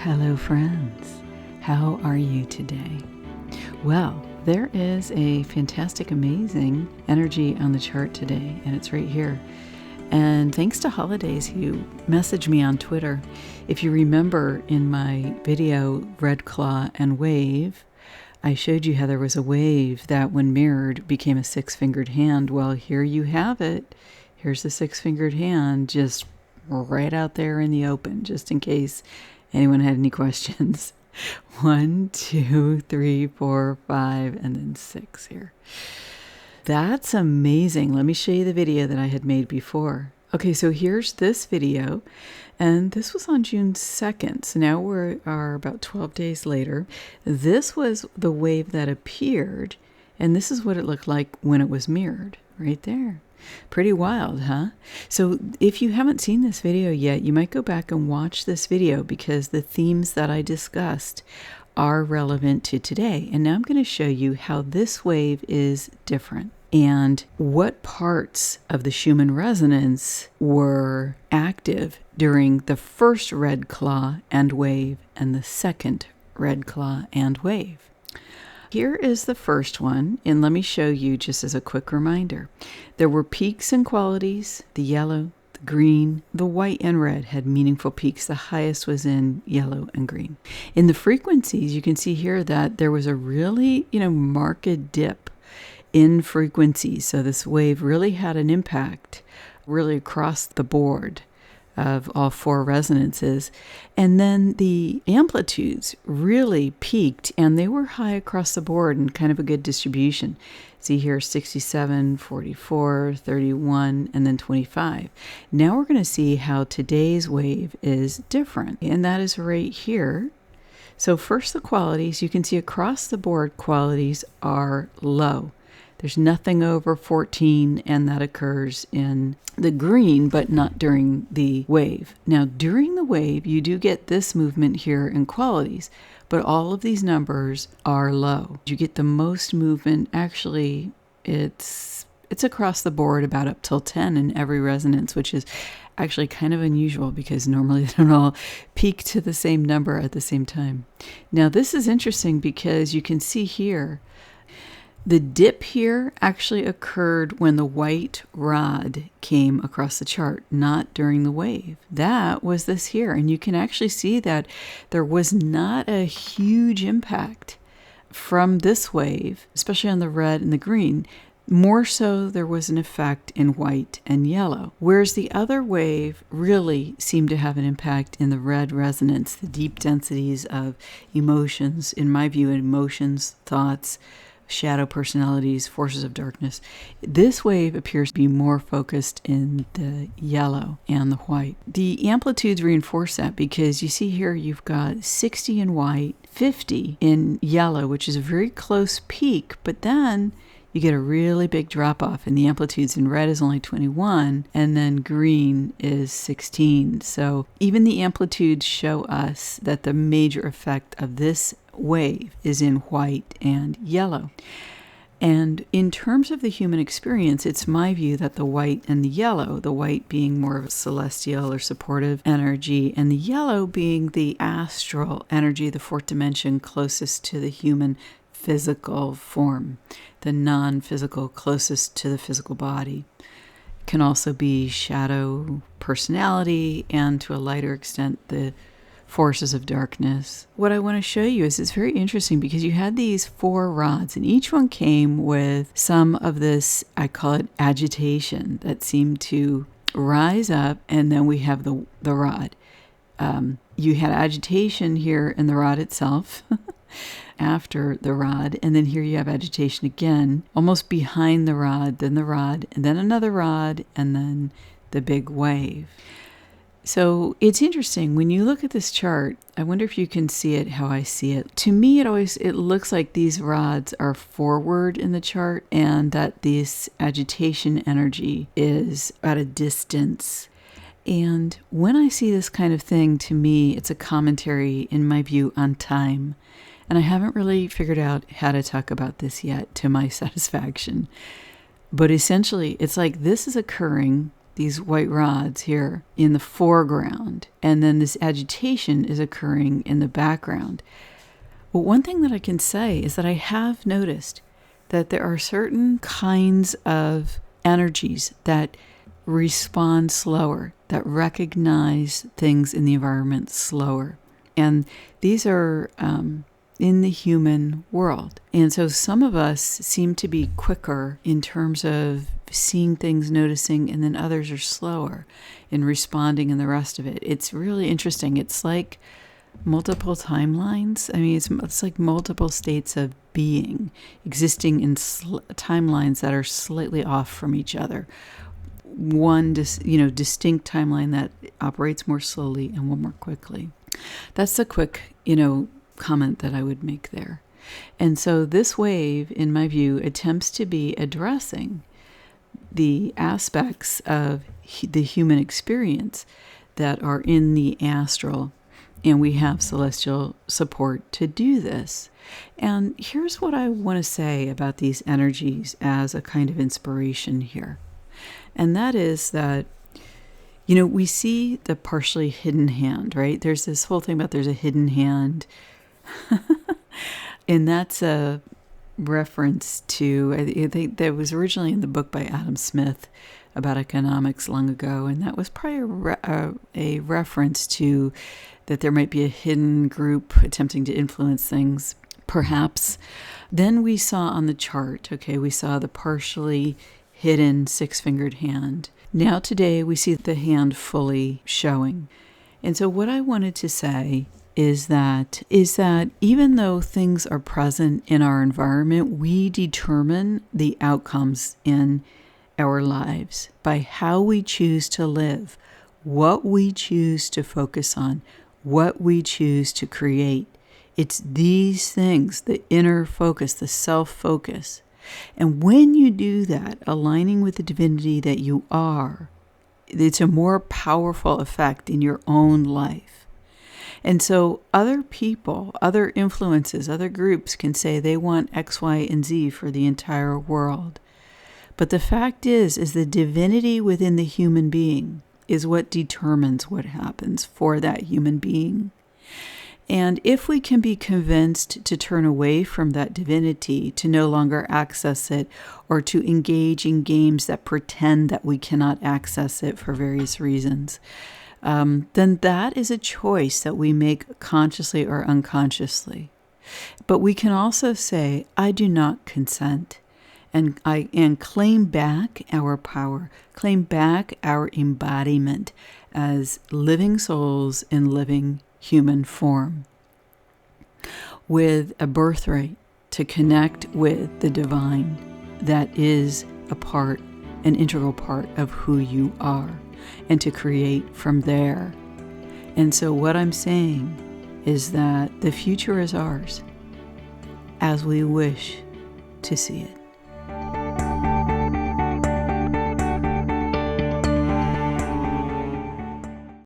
Hello friends, how are you today? Well, there is a fantastic, amazing energy on the chart today, and it's right here. And thanks to Holidays, you messaged me on Twitter. If you remember in my video, Red Claw and Wave, I showed you how there was a wave that when mirrored became a six-fingered hand. Well, here you have it. Here's the six-fingered hand just right out there in the open, just in case anyone had any questions. 1, 2, 3, 4, 5, and then 6 here. That's amazing. Let me show you the video that I had made before. Okay, so here's this video, and this was on June 2nd. So now we are about 12 days later. This was the wave that appeared, and this is what it looked like when it was mirrored, right there. Pretty wild, huh? So if you haven't seen this video yet, you might go back and watch this video because the themes that I discussed are relevant to today. And now I'm going to show you how this wave is different and what parts of the Schumann resonance were active during the first red claw and wave and the second red claw and wave. Here is the first one, and let me show you just as a quick reminder. There were peaks and qualities. The yellow, the green, the white, and red had meaningful peaks. The highest was in yellow and green. In the frequencies, you can see here that there was a really, marked dip in frequency. So this wave really had an impact really across the board of all four resonances. And then the amplitudes really peaked, and they were high across the board and kind of a good distribution. See here, 67, 44, 31, and then 25. Now we're going to see how today's wave is different, and that is right here. So first the qualities, you can see across the board qualities are low. There's nothing over 14, and that occurs in the green, but not during the wave. Now, during the wave, you do get this movement here in qualities, but all of these numbers are low. You get the most movement. Actually, it's across the board about up till 10 in every resonance, which is actually kind of unusual because normally they don't all peak to the same number at the same time. Now, this is interesting because you can see here, the dip here actually occurred when the white rod came across the chart, not during the wave. That was this here. And you can actually see that there was not a huge impact from this wave, especially on the red and the green. More so, there was an effect in white and yellow. Whereas the other wave really seemed to have an impact in the red resonance, the deep densities of emotions, in my view, emotions, thoughts, shadow personalities, forces of darkness. This wave appears to be more focused in the yellow and the white. The amplitudes reinforce that because you see here you've got 60 in white, 50 in yellow, which is a very close peak, but then you get a really big drop off, and the amplitudes in red is only 21, and then green is 16. So even the amplitudes show us that the major effect of this wave is in white and yellow. And in terms of the human experience, it's my view that the white and the yellow, the white being more of a celestial or supportive energy, and the yellow being the astral energy, the fourth dimension closest to the human physical form, the non-physical closest to the physical body. Can also be shadow personality, and to a lighter extent the forces of darkness. What I want to show you is it's very interesting because you had these four rods, and each one came with some of this, I call it agitation, that seemed to rise up, and then we have the rod. You had agitation here in the rod itself after the rod, and then here you have agitation again, almost behind the rod, and then another rod, and then the big wave. So it's interesting when you look at this chart. I wonder if you can see it how I see it. To me, it looks like these rods are forward in the chart, and that this agitation energy is at a distance. And when I see this kind of thing, to me, it's a commentary, in my view, on time. And I haven't really figured out how to talk about this yet to my satisfaction. But essentially, it's like this is occurring. these white rods here in the foreground, and then this agitation is occurring in the background. Well, one thing that I can say is that I have noticed that there are certain kinds of energies that respond slower, that recognize things in the environment slower. And these are in the human world. And so some of us seem to be quicker in terms of seeing things, noticing, and then others are slower in responding and the rest of it. It's really interesting. It's like multiple timelines. I mean, it's like multiple states of being existing in timelines that are slightly off from each other. One distinct timeline that operates more slowly and one more quickly. That's the quick, comment that I would make there. And so this wave, in my view, attempts to be addressing the aspects of the human experience that are in the astral, and we have celestial support to do this. And here's what I want to say about these energies as a kind of inspiration here. And that is that, we see the partially hidden hand, right? There's this whole thing about there's a hidden hand. And that's a reference to, I think that was originally in the book by Adam Smith about economics long ago. And that was probably a reference to that there might be a hidden group attempting to influence things, perhaps. Then we saw on the chart, we saw the partially hidden six-fingered hand. Now today we see the hand fully showing. And so what I wanted to say is that even though things are present in our environment, we determine the outcomes in our lives by how we choose to live, what we choose to focus on, what we choose to create. It's these things, the inner focus, the self-focus. And when you do that, aligning with the divinity that you are, it's a more powerful effect in your own life. And so other people, other influences, other groups can say they want X, Y, and Z for the entire world. But the fact is the divinity within the human being is what determines what happens for that human being. And if we can be convinced to turn away from that divinity, to no longer access it, or to engage in games that pretend that we cannot access it for various reasons, then that is a choice that we make consciously or unconsciously. But we can also say, I do not consent, and claim back our power, claim back our embodiment as living souls in living human form, with a birthright to connect with the divine that is an integral part of who you are, and to create from there. And so what I'm saying is that the future is ours as we wish to see it.